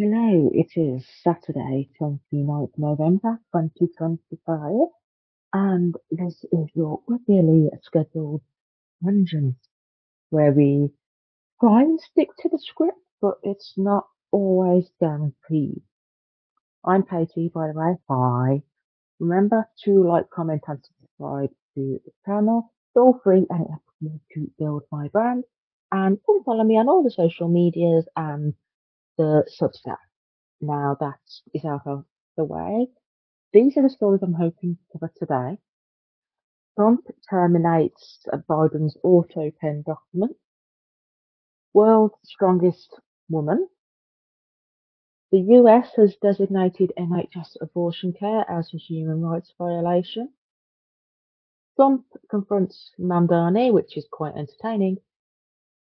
Hello, it is Saturday, 29th November 2025, and this is your regularly scheduled Dungeons, where we try and stick to the script, but it's not always guaranteed. I'm Katie, by the way. Hi. Remember to like, comment, and subscribe to the channel. It's all free and it helps me to build my brand. And please follow me on all the social medias and the Substack. Now that is out of the way, these are the stories I'm hoping to cover today. Trump terminates Biden's auto pen document. World's strongest woman. The US has designated NHS abortion care as a human rights violation. Trump confronts Mamdani, which is quite entertaining.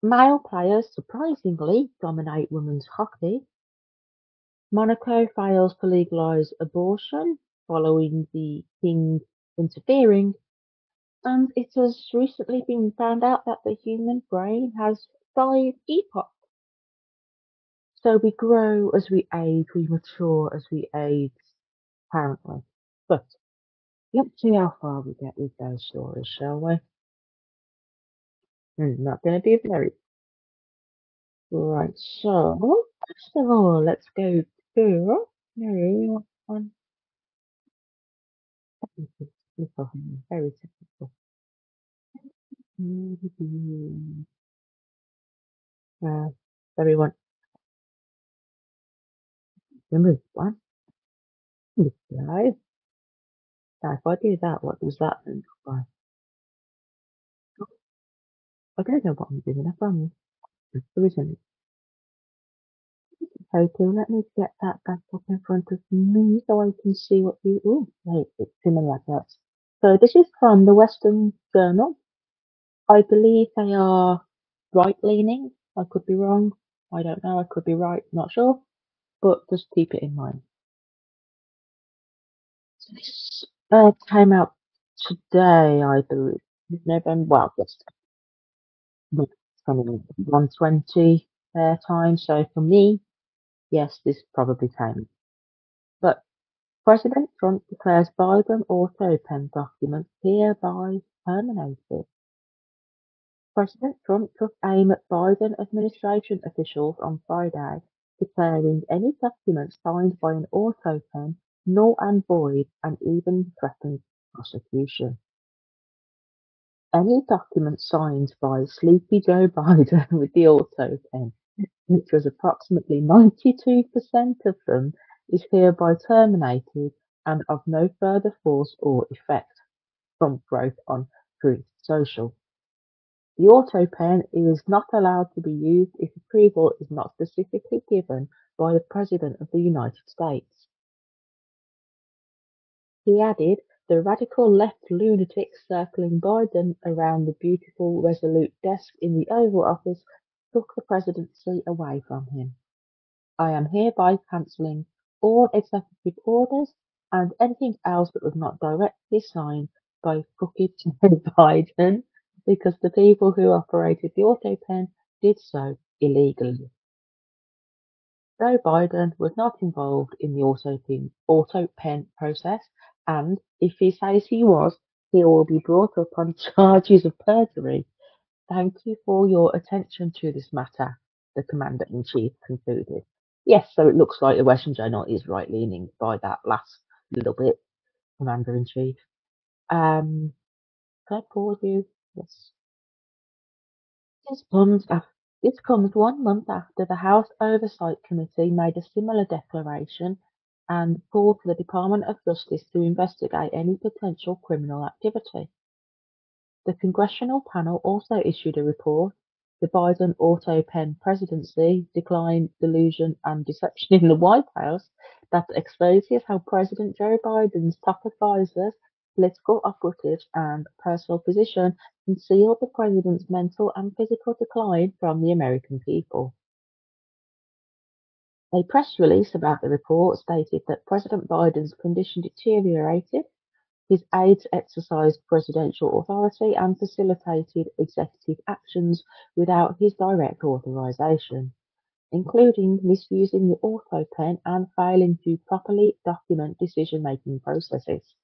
Male players surprisingly dominate women's hockey. Monaco fails to legalise abortion following the king interfering. And it has recently been found out that the human brain has 5 epochs. So we grow as we age, we mature as we age, apparently. But let's see how far we get with those stories, shall we? Not going to be very. Right, so, first of all, let's go to. No, on. Very typical. Everyone, remove one. Live. Now, if I do that, what does that then look like? I don't know what I'm doing. I promise. There isn't. Okay, let me get that back up in front of me so I can see what you. Oh, wait, it's similar like that. So this is from the Western Journal. I believe they are right-leaning. I could be wrong. I don't know. I could be right. Not sure. But just keep it in mind. So this came out today, I believe. November. Well, yes, it's coming 1:20 their time. So for me, yes, this probably came. But President Trump declares Biden auto pen documents hereby terminated. President Trump took aim at Biden administration officials on Friday, declaring any documents signed by an auto pen null and void, and even threatened prosecution. Any document signed by Sleepy Joe Biden with the auto pen, which was approximately 92% of them, is hereby terminated and of no further force or effect. Trump wrote on Truth Social. The auto pen is not allowed to be used if approval is not specifically given by the President of the United States. He added, the radical left lunatics circling Biden around the beautiful, resolute desk in the Oval Office took the presidency away from him. I am hereby cancelling all executive orders and anything else that was not directly signed by crooked Joe Biden, because the people who operated the auto pen did so illegally. Joe Biden was not involved in the auto pen process, and if he says he was, he will be brought up on charges of perjury. Thank you for your attention to this matter, the Commander-in-Chief concluded. Yes, so it looks like the Western Journal is right-leaning by that last little bit, Commander-in-Chief. Can I pause you? Yes. This comes 1 month after the House Oversight Committee made a similar declaration and called for the Department of Justice to investigate any potential criminal activity. The congressional panel also issued a report, "The Biden Auto Pen Presidency: Decline, Delusion and Deception in the White House," that exposes how President Joe Biden's top advisors, political operatives, and personal physician concealed the president's mental and physical decline from the American people. A press release about the report stated that President Biden's condition deteriorated. His aides exercised presidential authority and facilitated executive actions without his direct authorization. including misusing the auto pen and failing to properly document decision-making processes.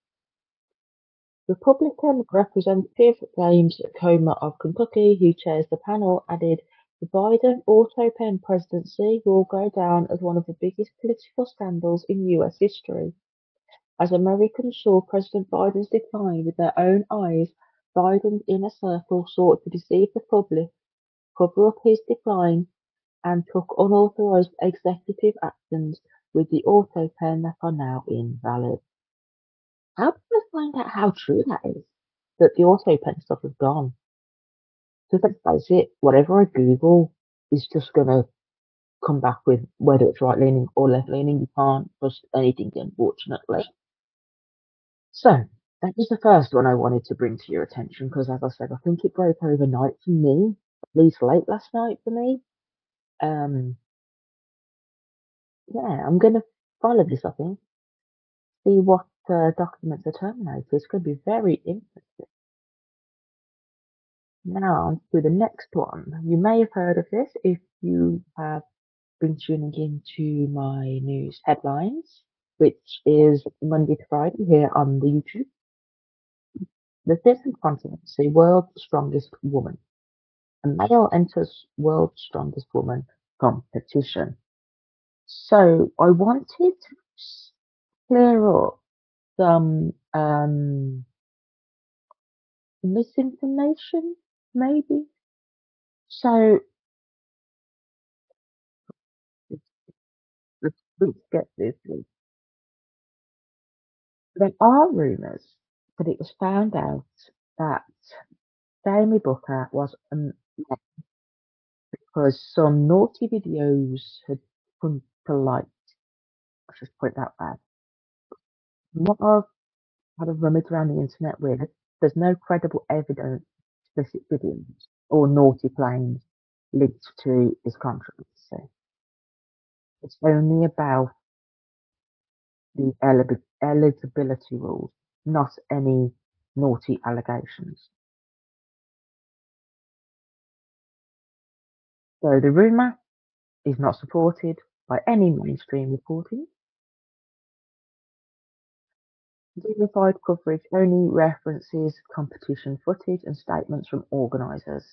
Republican Representative James Comer of Kentucky, who chairs the panel, added, "The Biden auto pen presidency will go down as one of the biggest political scandals in US history. As Americans saw President Biden's decline with their own eyes, Biden's inner circle sought to deceive the public, cover up his decline, and took unauthorized executive actions with the auto pen that are now invalid." How do I find out how true that is? That the auto pen stuff is gone. Because let's face it, whatever I Google is just gonna come back with whether it's right leaning or left leaning. You can't trust anything, unfortunately. So that was the first one I wanted to bring to your attention because, as I said, I think it broke overnight for me, at least late last night for me. Um, yeah, I'm gonna follow this. I think see what documents are terminated. It's going to be very interesting. Now to the next one. You may have heard of this if you have been tuning into my news headlines, which is Monday to Friday here on the YouTube. The fifth controversy, World's Strongest Woman. A male enters World's Strongest Woman competition. So I wanted to clear up some misinformation, maybe. So let's get this. There are rumours that it was found out that Jamie Booker was because some naughty videos had come to light. Let's just put it that way. What I've had a rummage around the internet with, there's no credible evidence explicit videos or naughty claims linked to this controversy. It's only about the eligibility rules, not any naughty allegations. So the rumour is not supported by any mainstream reporting. Verified coverage only references competition footage and statements from organisers,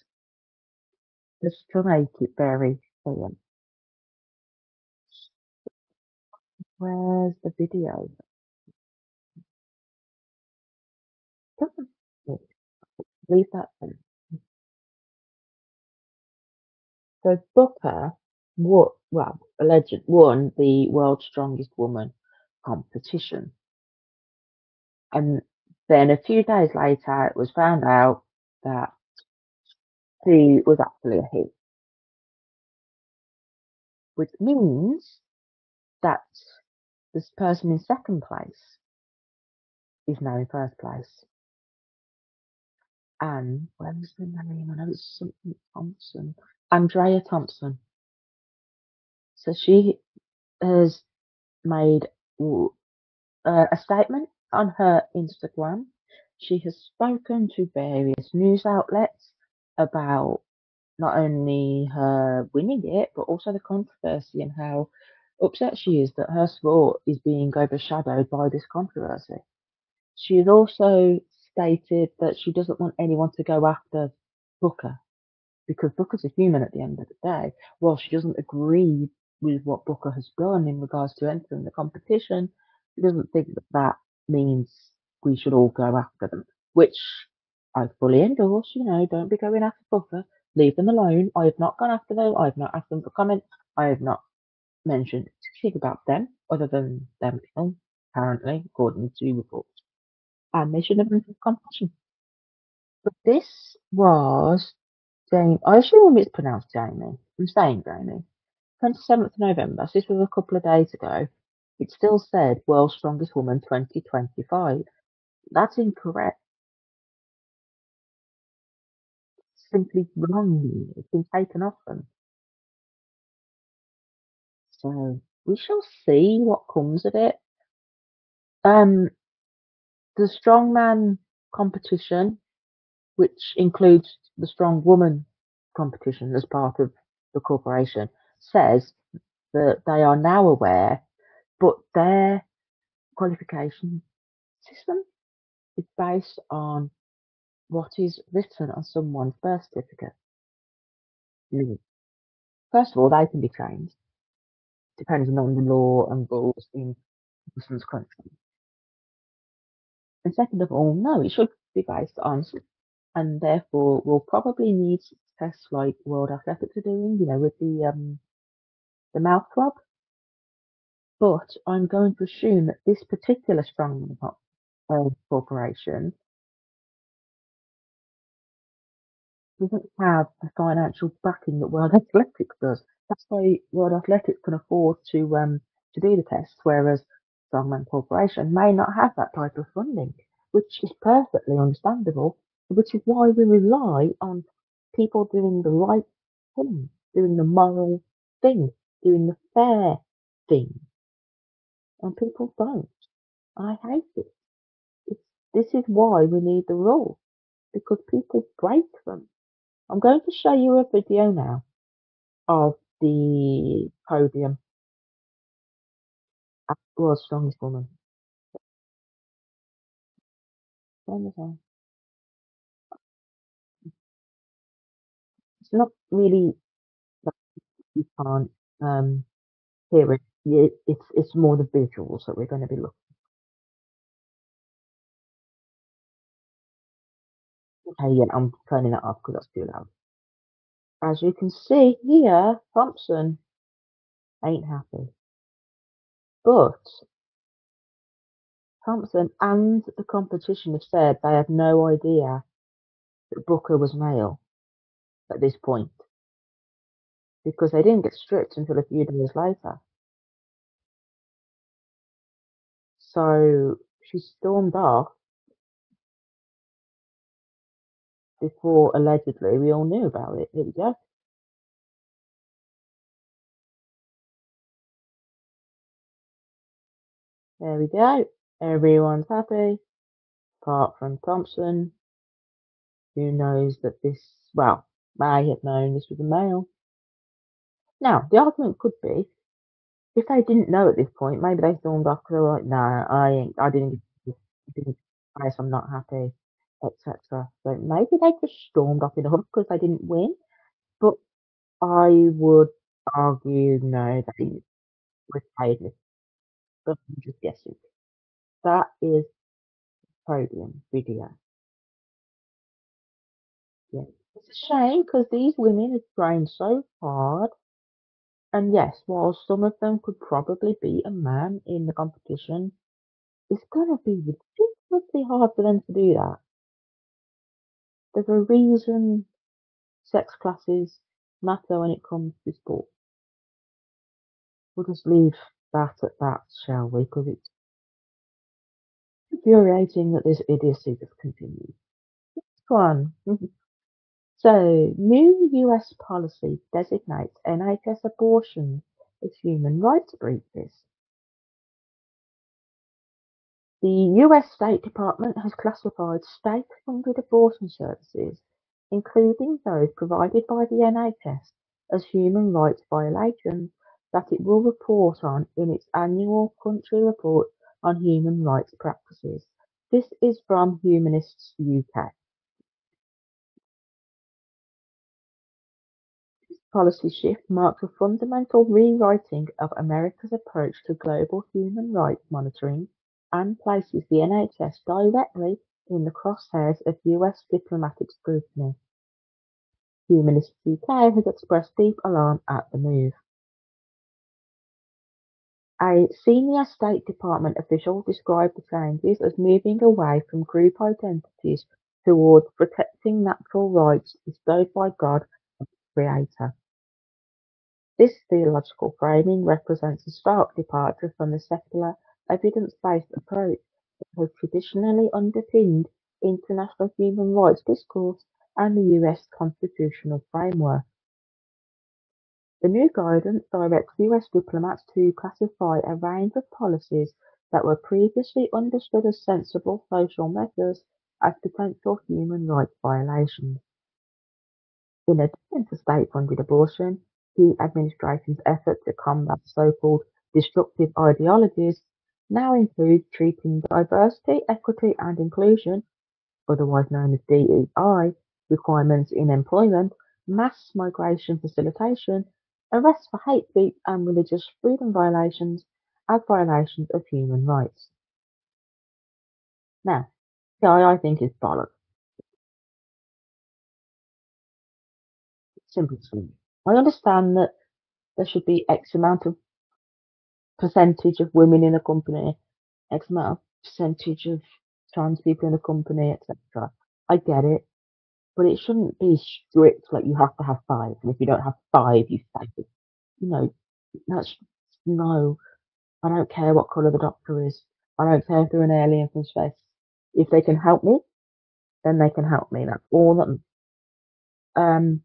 just to make it very clear. Where's the video? Leave that there. So Booker alleged won the World's Strongest Woman competition. And then a few days later, it was found out that she was actually a he, which means that this person in second place is now in first place. And where's the name? I know it's something Thompson. Andrea Thompson. So she has made a statement on her Instagram. She has spoken to various news outlets about not only her winning it, but also the controversy and how upset she is that her sport is being overshadowed by this controversy. She has also stated that she doesn't want anyone to go after Booker because Booker's a human at the end of the day. While she doesn't agree with what Booker has done in regards to entering the competition, she doesn't think that that means we should all go after them, which I fully endorse. Don't be going after Booker. Leave them alone. I have not gone after them. I have not asked them for comment. I have not mentioned anything about them other than them killing, apparently, according to reports. And they should have been competition. But this was Jamie. I assume it's pronounced Jamie. I'm saying Jamie. 27th November. So this was a couple of days ago. It still said World's Strongest Woman 2025. That's incorrect. It's simply wrong. It's been taken off them. So we shall see what comes of it. The strongman competition, which includes the strong woman competition as part of the corporation, says that they are now aware, but their qualification system is based on what is written on someone's birth certificate. First of all, they can be changed depending on the law and rules in Muslim's country. And second of all, no, it should be based on, and therefore will probably need tests like World Athletics are doing, with the mouth swab. But I'm going to assume that this particular strongman corporation doesn't have the financial backing that World Athletics does. That's why World Athletics can afford to do the tests, whereas Strongman Corporation may not have that type of funding, which is perfectly understandable, which is why we rely on people doing the right thing, doing the moral thing, doing the fair thing, and people don't. I hate it. It's, this is why we need the rules, because people break them. I'm going to show you a video now of the podium at World's Strongest Woman. It's not really that you can't hear it. It's more the visuals that we're going to be looking. Okay, yeah, I'm turning it off because that's too loud. As you can see here, Thompson ain't happy. But Thompson and the competition have said they had no idea that Booker was male at this point, because they didn't get stripped until a few days later. So she stormed off before allegedly we all knew about it. Here we go. There we go. Everyone's happy, apart from Thompson, who knows that this, well, may have known this was a male. Now, the argument could be, if they didn't know at this point, maybe they stormed off because they were like, no, I didn't, guys, I'm not happy, etc. So maybe they just stormed off in a huff because they didn't win. But I would argue, no, they were paid this. But I'm just guessing. That is podium video. Yeah. It's a shame because these women have trained so hard. And yes, while some of them could probably beat a man in the competition, it's going to be ridiculously hard for them to do that. There's a reason sex classes matter when it comes to sport. We'll just leave that at that, shall we? Because it's infuriating that this idiocy just continues. Next one. So, new US policy designates NHS abortions as human rights breaches. The US State Department has classified state-funded abortion services, including those provided by the NHS, as human rights violations that it will report on in its annual country report on human rights practices. This is from Humanists UK. This policy shift marks a fundamental rewriting of America's approach to global human rights monitoring and places the NHS directly in the crosshairs of US diplomatic scrutiny. Humanists UK has expressed deep alarm at the move. A senior State Department official described the changes as moving away from group identities towards protecting natural rights bestowed by God as Creator. This theological framing represents a stark departure from the secular, evidence-based approach that has traditionally underpinned international human rights discourse and the US constitutional framework. The new guidance directs US diplomats to classify a range of policies that were previously understood as sensible social measures as potential human rights violations. In addition to state-funded abortion, The administration's effort to combat so-called destructive ideologies now includes treating diversity, equity and inclusion, otherwise known as DEI, requirements in employment, mass migration facilitation, arrests for hate speech and religious freedom violations as violations of human rights. Now, DEI I think is bollocks. Simple to I understand that there should be X amount of percentage of women in a company, X amount of percentage of trans people in a company, etc. I get it, but it shouldn't be strict like you have to have five, and if you don't have five, you fail. You know, that's no. I don't care what colour the doctor is. I don't care if they're an alien from space. If they can help me, then they can help me. That's all that. Um,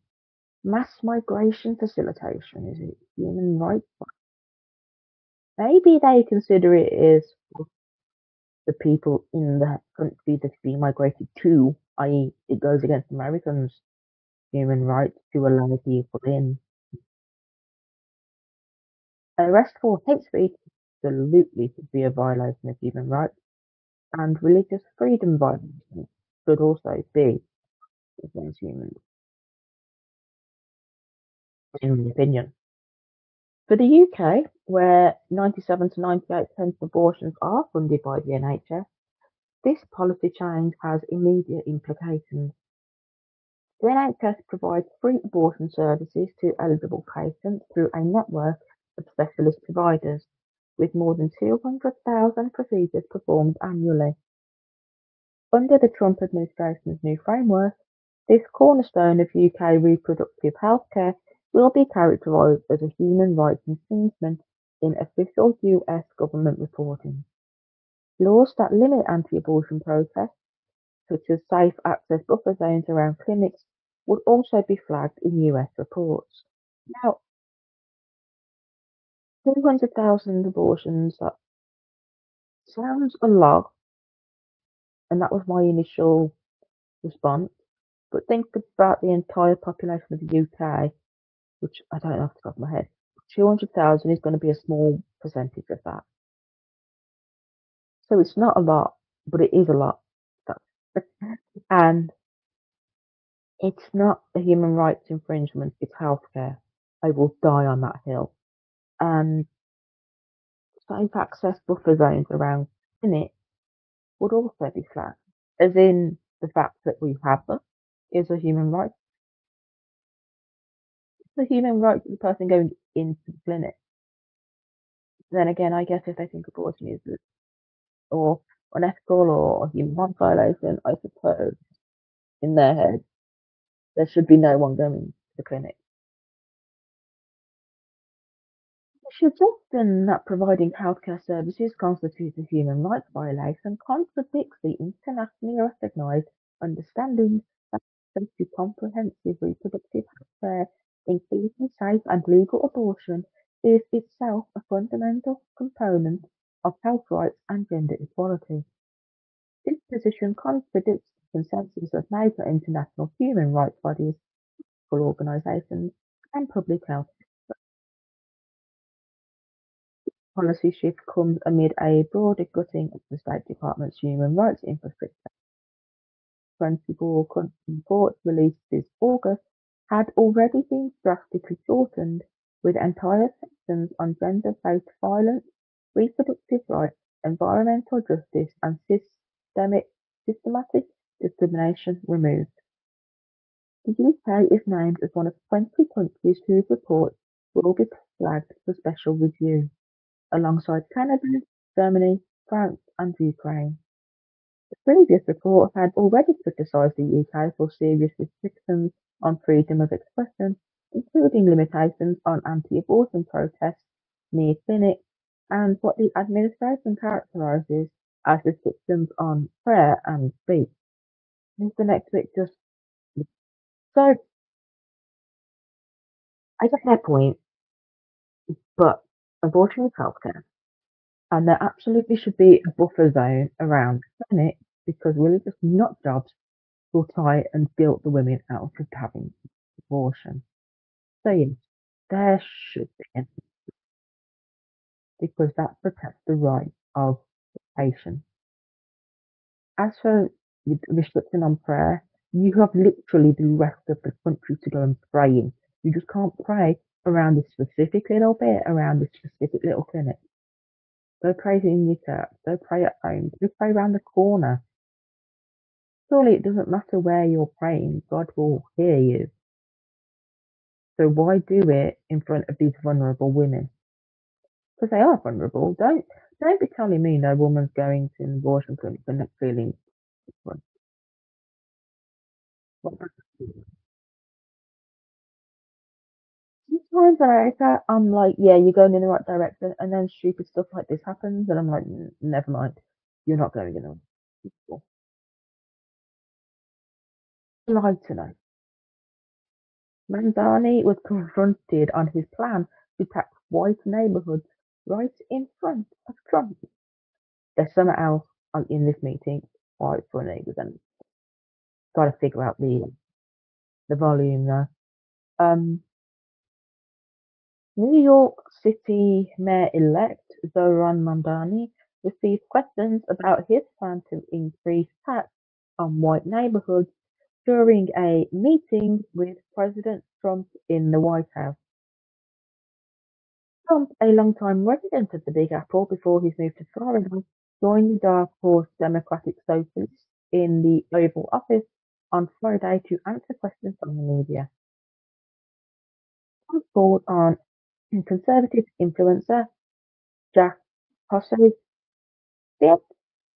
mass migration facilitation is it human rights? Maybe they consider it as the people in the country that's being migrated to, i.e., it goes against Americans' human rights to allow people in. Arrest for hate speech absolutely should be a violation of human rights, and religious freedom violations should also be against human, in my opinion. For the UK, where 97 to 98% of abortions are funded by the NHS, this policy change has immediate implications. The NHS provides free abortion services to eligible patients through a network of specialist providers, with more than 200,000 procedures performed annually. Under the Trump administration's new framework, this cornerstone of UK reproductive healthcare will be characterised as a human rights infringement in official US government reporting. Laws that limit anti-abortion protests, such as safe access buffer zones around clinics, would also be flagged in US reports. Now, 200,000 abortions, that sounds a lot, and that was my initial response. But think about the entire population of the UK, which I don't know off the top of my head. 200,000 is going to be a small percentage of that. So it's not a lot, but it is a lot. And it's not a human rights infringement, it's healthcare. I will die on that hill. And safe access buffer zones around clinics would also be flagged, as in the fact that we have them is a human right. It's a human right to the person going into the clinic. Then again, I guess if they think abortion is or unethical or human rights violation, I suppose in their head there should be no one going to the clinic. The suggestion that providing healthcare services constitutes a human rights violation contradicts the internationally recognised understanding that access to comprehensive reproductive healthcare, including safe and legal abortion, is itself a fundamental component of health rights and gender equality. This position contradicts the consensus of major international human rights bodies, political organisations, and public health. Policy shift comes amid a broader gutting of the State Department's human rights infrastructure. 24 country reports released this August had already been drastically shortened, with entire sections on gender-based violence, reproductive rights, environmental justice, and systematic discrimination removed. The UK is named as one of 20 countries whose reports will be flagged for special review, alongside Canada, Germany, France, and Ukraine. The previous report had already criticised the UK for serious restrictions on freedom of expression, including limitations on anti-abortion protests near clinics and what the administration characterises as restrictions on prayer and speech. Is the next bit just so? I get their point, but abortion is healthcare, and there absolutely should be a buffer zone around clinics because religious nut jobs will try and guilt the women out of having abortion. So yes, There should be, because that protects the right of the patient. As for restricting on prayer, you have literally the rest of the country to go and pray in. You just can't pray around this specific little bit, around this specific little clinic. Go pray in your church, go pray at home, go pray around the corner. Surely it doesn't matter where you're praying, God will hear you. So why do it in front of these vulnerable women? Because they are vulnerable. Don't be telling me no woman's going to an abortion clinic and not feeling one. Sometimes America, I'm like, yeah, you're going in the right direction, and then stupid stuff like this happens, and I'm like, never mind, you're not going in the right direction. Lied to know. Mandani was confronted on his plan to tax white neighborhoods right in front of Trump. There's something else in this meeting quite funny. We're going to got to figure out the volume there. Um, New York City Mayor-elect Zohran Mamdani received questions about his plan to increase tax on white neighborhoods during a meeting with President Trump in the White House. Trump, a longtime resident of the Big Apple before his move to Florida, joined the Dark Horse Democratic Socialists in the Oval Office on Friday to answer questions from the media. Trump called on conservative influencer Jack Posobiec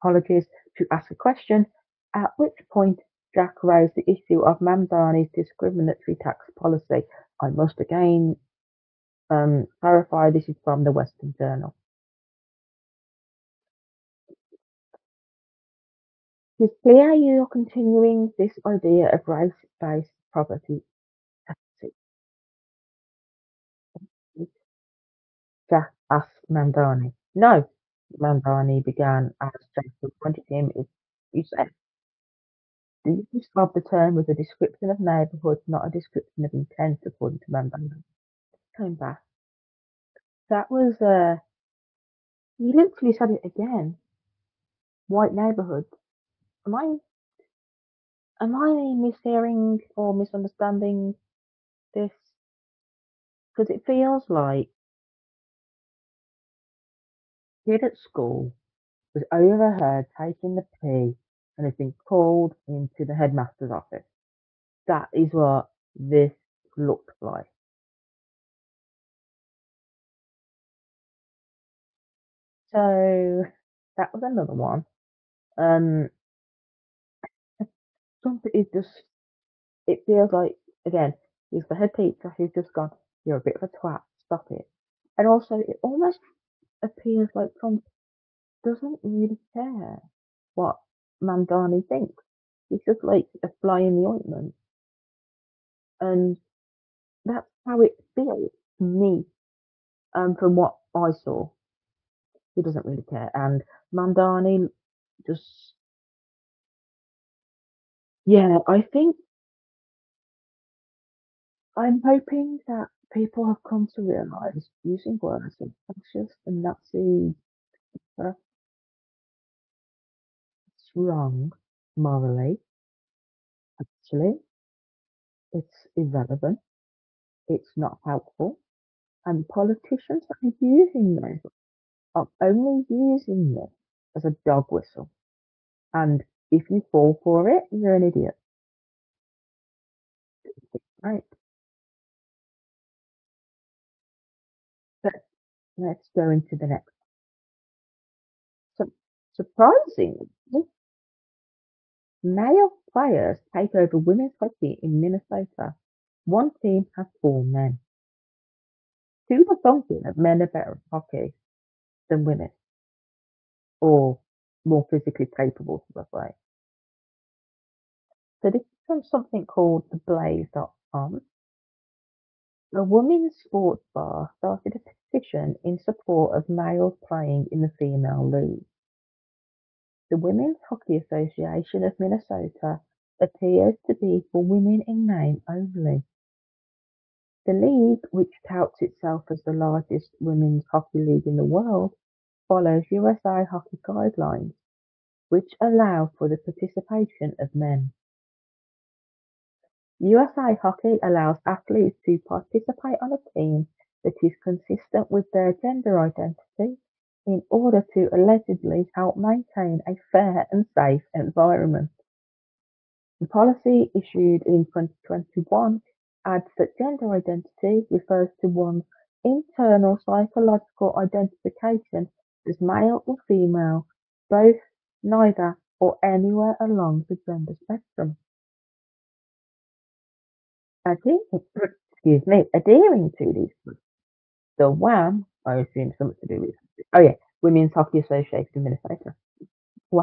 apologies to ask a question, at which point Jack raised the issue of Mamdani's discriminatory tax policy. I must again clarify this is from the Western Journal. It's clear you're continuing this idea of race-based poverty taxes, Jack asked Mamdani. No, Mamdani began as Jack confronted him. You said the use of the term was a description of neighbourhoods, not a description of intent, according to Mamdani. Came back. That was, you literally said it again. White neighbourhoods. Am I, am I mishearing or misunderstanding this? Because it feels like kid at school was overheard taking the pee and has been called into the headmaster's office. That is what this looked like. So that was another one. Um, Trump is just, it feels like, again, he's the head teacher who's just gone, you're a bit of a twat, stop it. And also, it almost appears like Trump doesn't really care what Mandani thinks. He's just like a fly in the ointment. And that's how it feels to me, from what I saw. He doesn't really care. And Mandani just, yeah, I think I'm hoping that people have come to realise using words like fascist and Nazi, it's wrong morally. Actually, it's irrelevant. It's not helpful. And politicians that are using this are only using this as a dog whistle. And if you fall for it, you're an idiot. Right. But let's go into the next. So, surprisingly, male players take over women's hockey in Minnesota. One team has four men. Two are thinking that men are better at hockey than women, or more physically capable, should I say. So this is from something called theblaze.com. A women's sports bar started a petition in support of males playing in the female league. The Women's Hockey Association of Minnesota appears to be for women in name only. The league, which touts itself as the largest women's hockey league in the world, follows USA Hockey guidelines, which allow for the participation of men. USA Hockey allows athletes to participate on a team that is consistent with their gender identity in order to allegedly help maintain a fair and safe environment. The policy issued in 2021 adds that gender identity refers to one's internal psychological identification as male or female, both, neither, or anywhere along the gender spectrum. Adhering to these rules, the WHAM, I assume something to do with, oh yeah, Women's Hockey Association of Minnesota,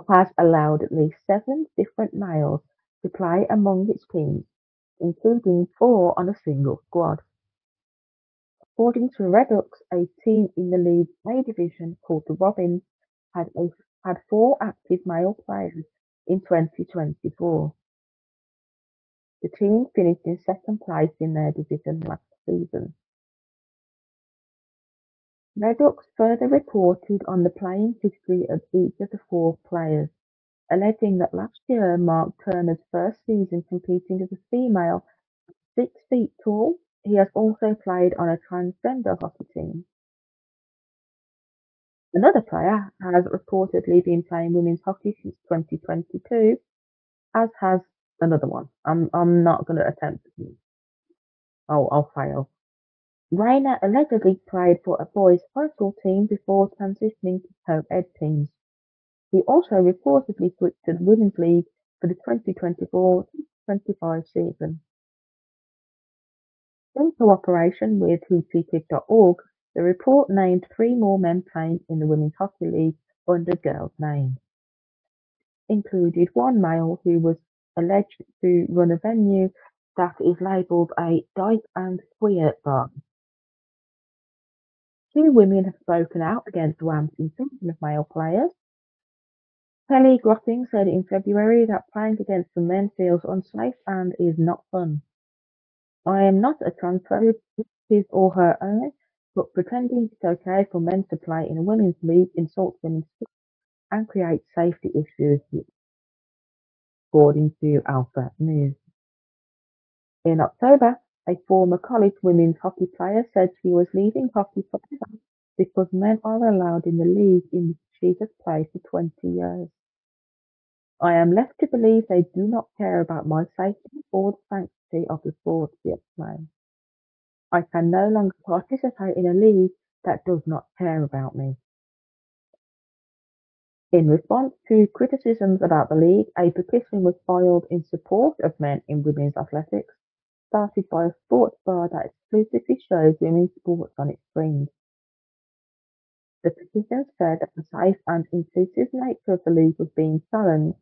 has allowed at least 7 different males to play among its teams, including 4 on a single squad. According to Redux, a team in the league's A division called the Robins had 4 active male players in 2024. The team finished in second place in their division last season. Redux further reported on the playing history of each of the 4 players, alleging that last year marked Turner's first season competing as a female. 6 feet tall, he has also played on a transgender hockey team. Another player has reportedly been playing women's hockey since 2022, as has another one. I'm not going to attempt to. I'll fail. Rayner allegedly played for a boys' high school team before transitioning to co-ed teams. He also reportedly switched to the Women's League for the 2024-25 season. In cooperation with hooptytip.org, the report named 3 more men playing in the Women's Hockey League under girls' names. Included 1 male who was alleged to run a venue that is labelled a dyke and queer bar. 2 women have spoken out against WHAM's inclusion of male players. Kelly Grotting said in February that playing against the men feels unsafe and is not fun. I am not a transphobe, his or her own, but pretending it's okay for men to play in a women's league insults women's sports and creates safety issues, according to Alpha News. In October, a former college women's hockey player said she was leaving hockey forever because men are allowed in the league in which she has played for 20 years. I am left to believe they do not care about my safety or the sanctity of the sport, she explained. I can no longer participate in a league that does not care about me. In response to criticisms about the league, a petition was filed in support of men in women's athletics, started by a sports bar that exclusively shows women's sports on its screens. The petition said that the safe and inclusive nature of the league was being challenged,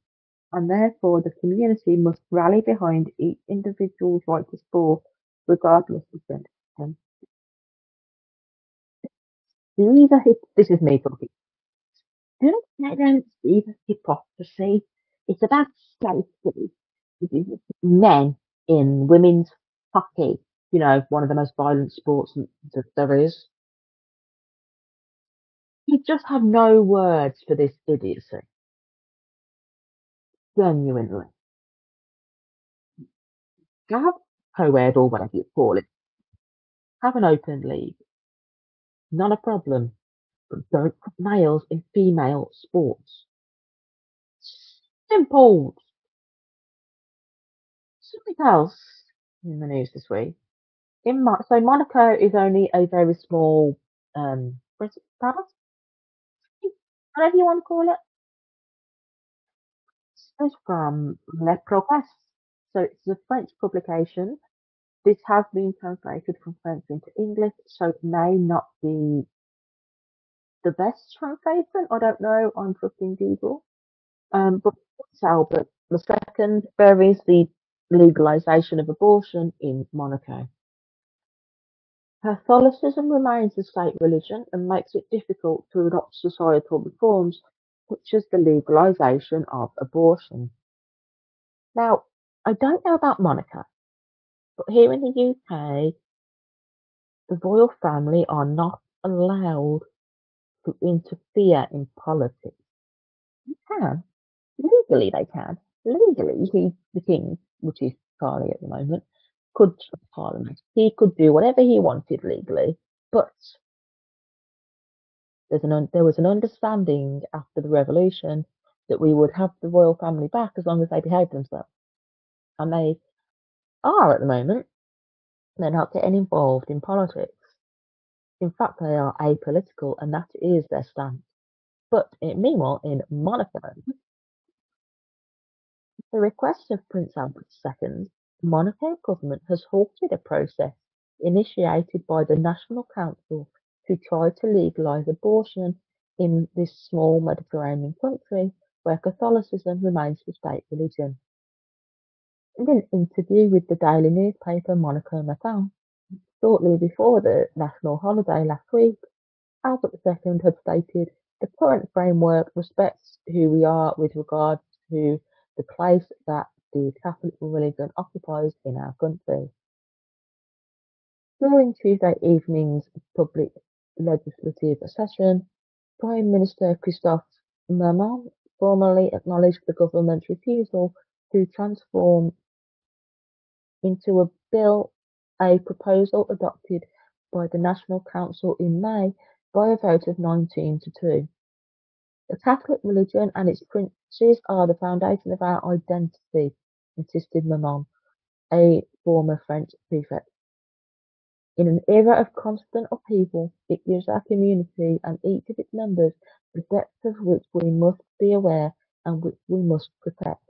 and therefore the community must rally behind each individual's right to sport, regardless of gender. This is me talking. Do not let them see the hypocrisy. It's about safety. Men in women's hockey, one of the most violent sports that there is. You just have no words for this idiocy. Genuinely. Have co-ed or whatever you call it. Have an open league. Not a problem. But don't put males in female sports. Simple. Something else in the news this week. So Monaco is only a very small principality, whatever you want to call it. This is from Le Progrès. So it's a French publication. This has been translated from French into English, so it may not be the best translation. I don't know. I'm trusting Google. But Prince Albert II buries the legalization of abortion in Monaco. Catholicism remains the state religion and makes it difficult to adopt societal reforms such as the legalization of abortion. Now, I don't know about Monaco, but here in the UK, The royal family are not allowed to interfere in politics. They can. Legally, they can. Legally, the king, which is Charlie at the moment, could Parliament. He could do whatever he wanted legally, but there was an understanding after the revolution that we would have the royal family back as long as they behaved themselves, and they are at the moment. They're not getting involved in politics. In fact, they are apolitical, and that is their stance. But meanwhile, in Monaco, the request of Prince Albert II, the Monaco government has halted a process initiated by the National Council to try to legalise abortion in this small Mediterranean country where Catholicism remains the state religion. In an interview with the daily newspaper Monaco Matin, shortly before the national holiday last week, Albert II had stated, "The current framework respects who we are with regard to the place that the Catholic religion occupies in our country." During Tuesday evening's public legislative session, Prime Minister Christophe Mermont formally acknowledged the government's refusal to transform into a bill a proposal adopted by the National Council in May by a vote of 19 to 2. "The Catholic religion and its princes are the foundation of our identity," insisted Mermont, a former French prefect. "In an era of constant upheaval, it gives our community and each of its members the depth of which we must be aware and which we must protect."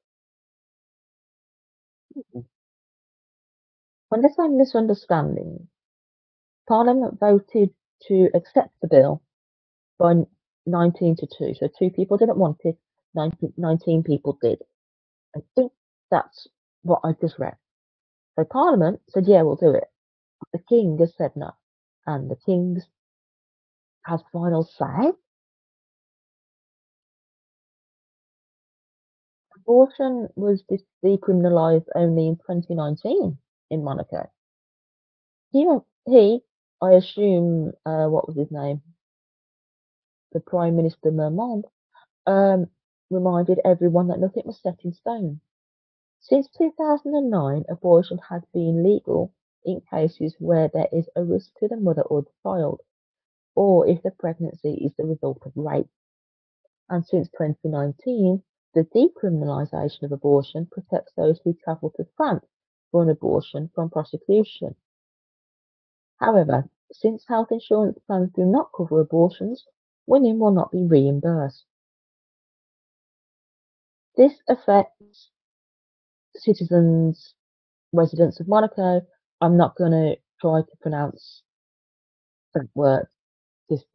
When there's a misunderstanding, Parliament voted to accept the bill by 19 to 2. So two people didn't want it, 19 people did. I think that's what I just read. So Parliament said, yeah, we'll do it. But the King has said no. And the King has final say. Abortion was decriminalised only in 2019 in Monaco. He I assume, what was his name? The Prime Minister Mermont, reminded everyone that nothing was set in stone. Since 2009, abortion has been legal in cases where there is a risk to the mother or the child, or if the pregnancy is the result of rape. And since 2019, the decriminalisation of abortion protects those who travel to France for an abortion from prosecution. However, since health insurance plans do not cover abortions, women will not be reimbursed. This affects residents of Monaco. I'm not going to try to pronounce that word, this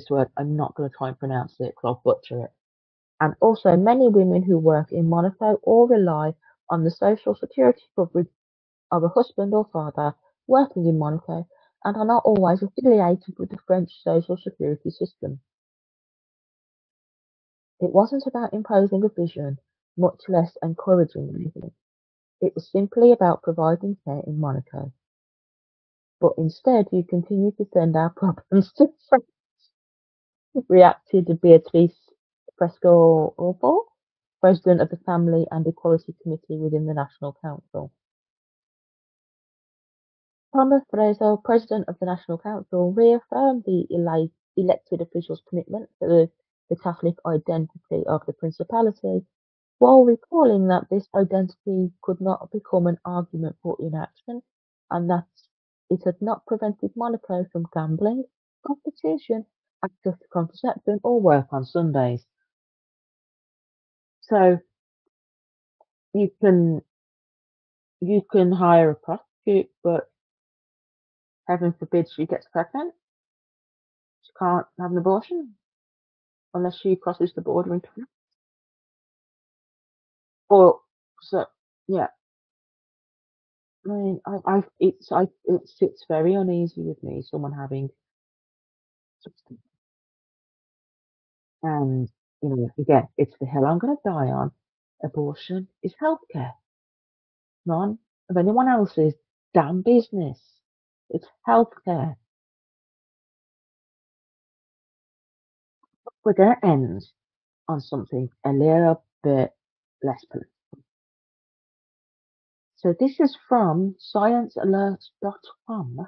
word. I'm not going to try and pronounce it because I'll butcher it. And also, many women who work in Monaco or rely on the social security coverage of a husband or father working in Monaco and are not always affiliated with the French social security system. It wasn't about imposing a vision, much less encouraging anything. It was simply about providing care in Monaco. But instead, you continue to send our problems to France, reacted Beatrice Fresco-Orford, president of the Family and Equality Committee within the National Council. Thomas Freso, president of the National Council, reaffirmed the elected officials' commitment to the Catholic identity of the Principality, while recalling that this identity could not become an argument for inaction and that it had not prevented Monaco from gambling, prostitution, access to contraception, or work on Sundays. So you can hire a prostitute, but heaven forbid she gets pregnant. She can't have an abortion unless she crosses the border into France. Or so yeah. I mean, it sits very uneasy with me. Someone having substance, and again, it's the hill I'm going to die on. Abortion is healthcare, none of anyone else's damn business. It's healthcare. We're going to end on something a little bit less political. So this is from sciencealert.com.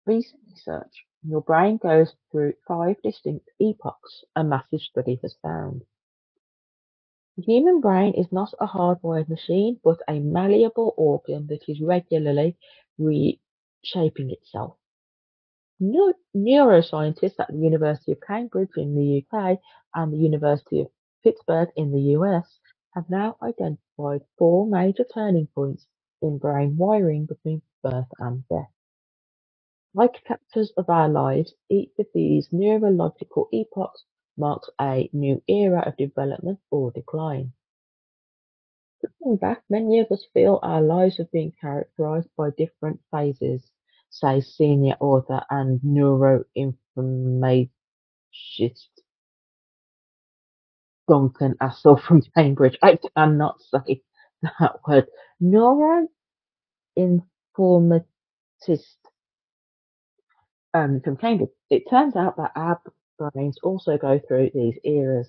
Recent research. Your brain goes through 5 distinct epochs, a massive study has found. The human brain is not a hardwired machine, but a malleable organ that is regularly reshaping itself. Neuroscientists at the University of Cambridge in the UK and the University of Pittsburgh in the US have now identified 4 major turning points in brain wiring between birth and death. Like chapters of our lives, each of these neurological epochs marks a new era of development or decline. Looking back, many of us feel our lives have been characterized by different phases, says senior author and neuroinformatist Duncan Assel from Cambridge. I cannot say that word. Neuroinformatist from Cambridge. It turns out that our brains also go through these eras.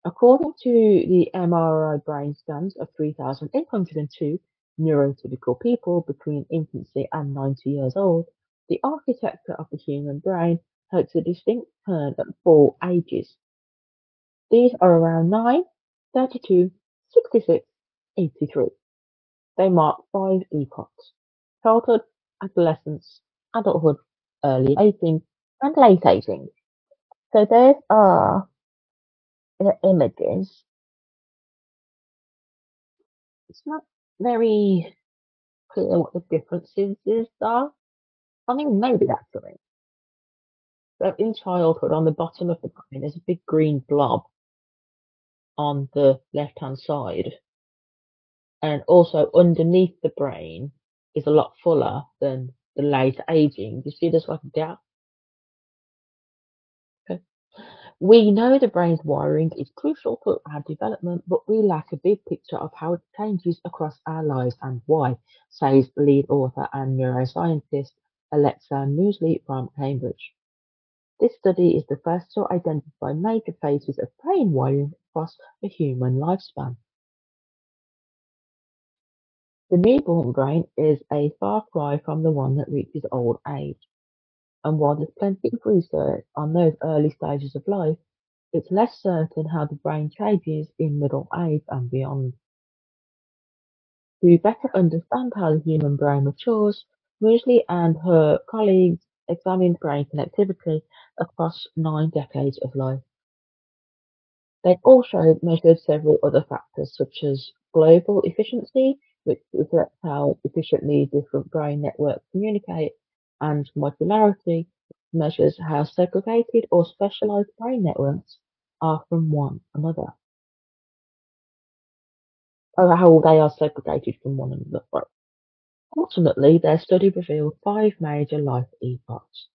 According to the MRI brain scans of 3,802 neurotypical people between infancy and 90 years old, the architecture of the human brain takes a distinct turn at 4 ages. These are around 9, 32, 66, 83. They mark 5 epochs: childhood, adolescence, adulthood, early aging, and late aging. So those are the images. It's not very clear what the differences are. I mean, maybe that's something. So in childhood, on the bottom of the brain, there's a big green blob on the left-hand side, and also underneath the brain is a lot fuller than the late aging. You see, there's like a gap. Okay. We know the brain's wiring is crucial for our development, but we lack a big picture of how it changes across our lives and why, says lead author and neuroscientist Alexa Moosley from Cambridge. This study is the first to identify major phases of brain wiring across the human lifespan. The newborn brain is a far cry from the one that reaches old age, and while there's plenty of research on those early stages of life, it's less certain how the brain changes in middle age and beyond. To better understand how the human brain matures, Moosley and her colleagues examined brain connectivity across 9 decades of life. They also measured several other factors such as global efficiency, which reflects how efficiently different brain networks communicate, and modularity, which measures how segregated or specialized brain networks are from one another, or how they are segregated from one another. Ultimately, their study revealed 5 major life epochs.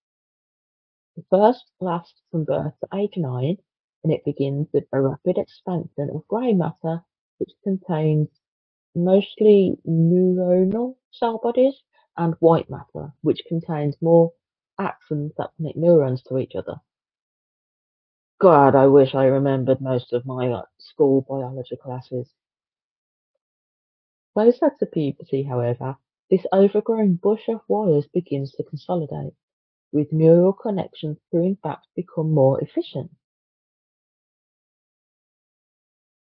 The first lasts from birth to age 9, and it begins with a rapid expansion of grey matter, which contains mostly neuronal cell bodies, and white matter, which contains more axons that connect neurons to each other. God, I wish I remembered most of my school biology classes. Closer to puberty, however, this overgrown bush of wires begins to consolidate, with neural connections to in fact become more efficient.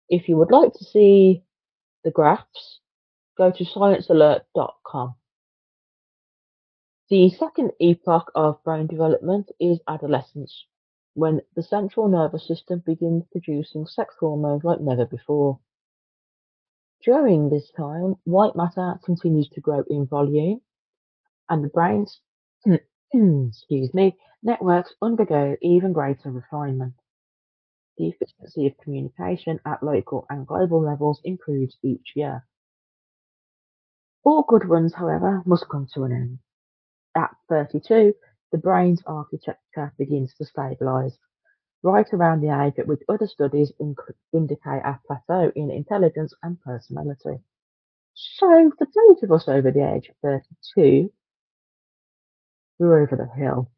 If you would like to see the graphs, go to sciencealert.com. The second epoch of brain development is adolescence, when the central nervous system begins producing sex hormones like never before. During this time, white matter continues to grow in volume, and the brain's excuse me, networks undergo even greater refinement. The efficiency of communication at local and global levels improves each year. All good runs, however, must come to an end. At 32, the brain's architecture begins to stabilize, right around the age at which other studies indicate a plateau in intelligence and personality. So, for those of us over the age of 32, We're over the hill.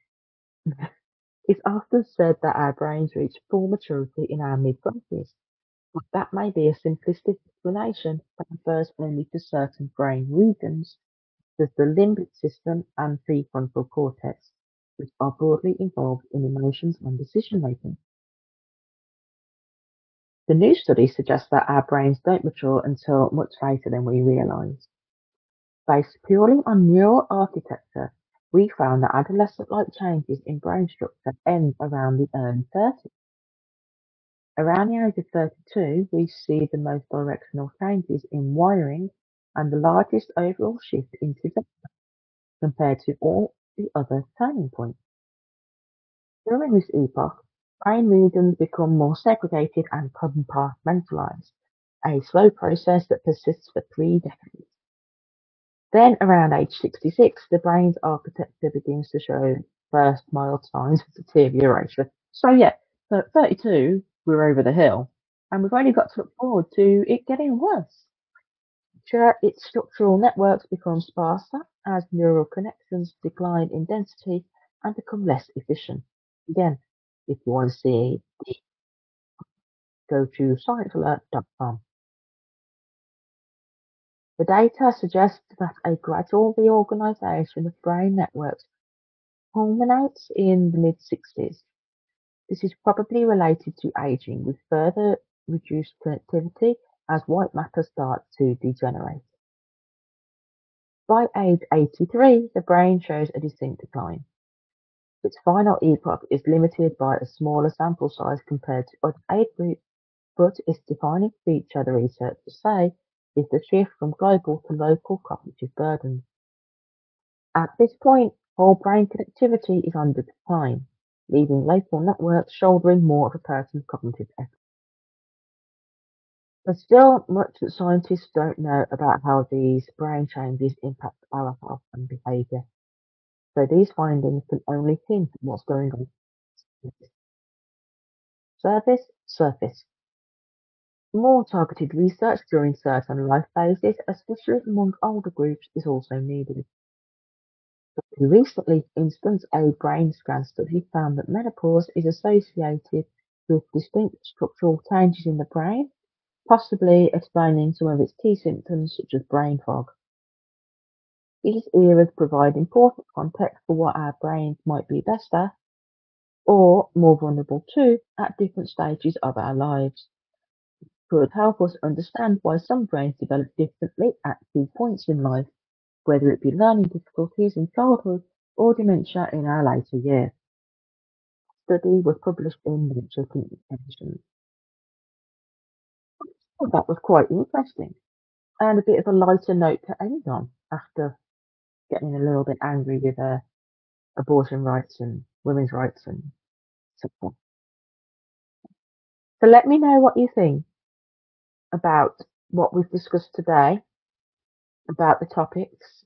It's often said that our brains reach full maturity in our mid-twenties, but that may be a simplistic explanation that refers only to certain brain regions, such as the limbic system and prefrontal cortex, which are broadly involved in emotions and decision-making. The new study suggests that our brains don't mature until much later than we realize. Based purely on neural architecture, we found that adolescent-like changes in brain structure end around the early 30s. Around the age of 32, we see the most directional changes in wiring and the largest overall shift in development compared to all the other turning points. During this epoch, brain regions become more segregated and compartmentalized, a slow process that persists for 3 decades. Then, around age 66, the brain's architecture begins to show first mild signs of deterioration. So yeah, at 32, we're over the hill, and we've only got to look forward to it getting worse. Sure, its structural networks become sparser as neural connections decline in density and become less efficient. Again, if you want to see, go to sciencealert.com. The data suggests that a gradual reorganization of brain networks culminates in the mid-60s. This is probably related to aging, with further reduced connectivity as white matter starts to degenerate. By age 83, the brain shows a distinct decline. Its final epoch is limited by a smaller sample size compared to other age groups, but its defining feature, the researchers say, is the shift from global to local cognitive burdens. At this point, whole brain connectivity is under decline, leaving local networks shouldering more of a person's cognitive effort. There's still much that scientists don't know about how these brain changes impact our health and behavior, so these findings can only hint at what's going on. Surface. More targeted research during certain life phases, especially among older groups, is also needed. A recently instanced a brain scan study found that menopause is associated with distinct structural changes in the brain, possibly explaining some of its key symptoms such as brain fog. These eras provide important context for what our brains might be best at, or more vulnerable to, at different stages of our lives. Could help us understand why some brains develop differently at key points in life, whether it be learning difficulties in childhood or dementia in our later years. The study was published in Nature Communications. I thought that was quite interesting and a bit of a lighter note to end on after getting a little bit angry with abortion rights and women's rights and so on. So let me know what you think about what we've discussed today, about the topics.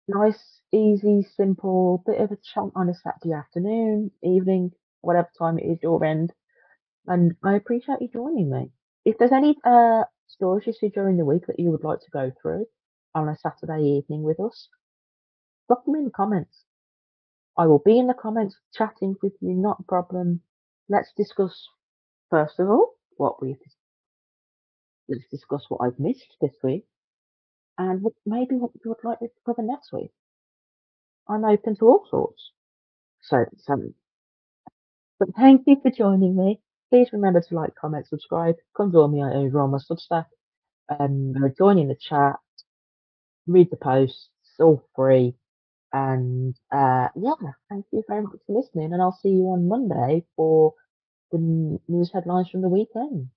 Nice, easy, simple, bit of a chat on a Saturday afternoon, evening, whatever time it is your end. And I appreciate you joining me. If there's any stories you see during the week that you would like to go through on a Saturday evening with us, drop them in the comments. I will be in the comments chatting with you, not a problem. Let's discuss, first of all, let's discuss what I've missed this week and maybe what you would like me to cover next week. I'm open to all sorts. So, but thank you for joining me. Please remember to like, comment, subscribe. Come join me over on my Substack. Join in the chat, read the posts, it's all free. And yeah, thank you very much for listening. And I'll see you on Monday for the news headlines from the weekend.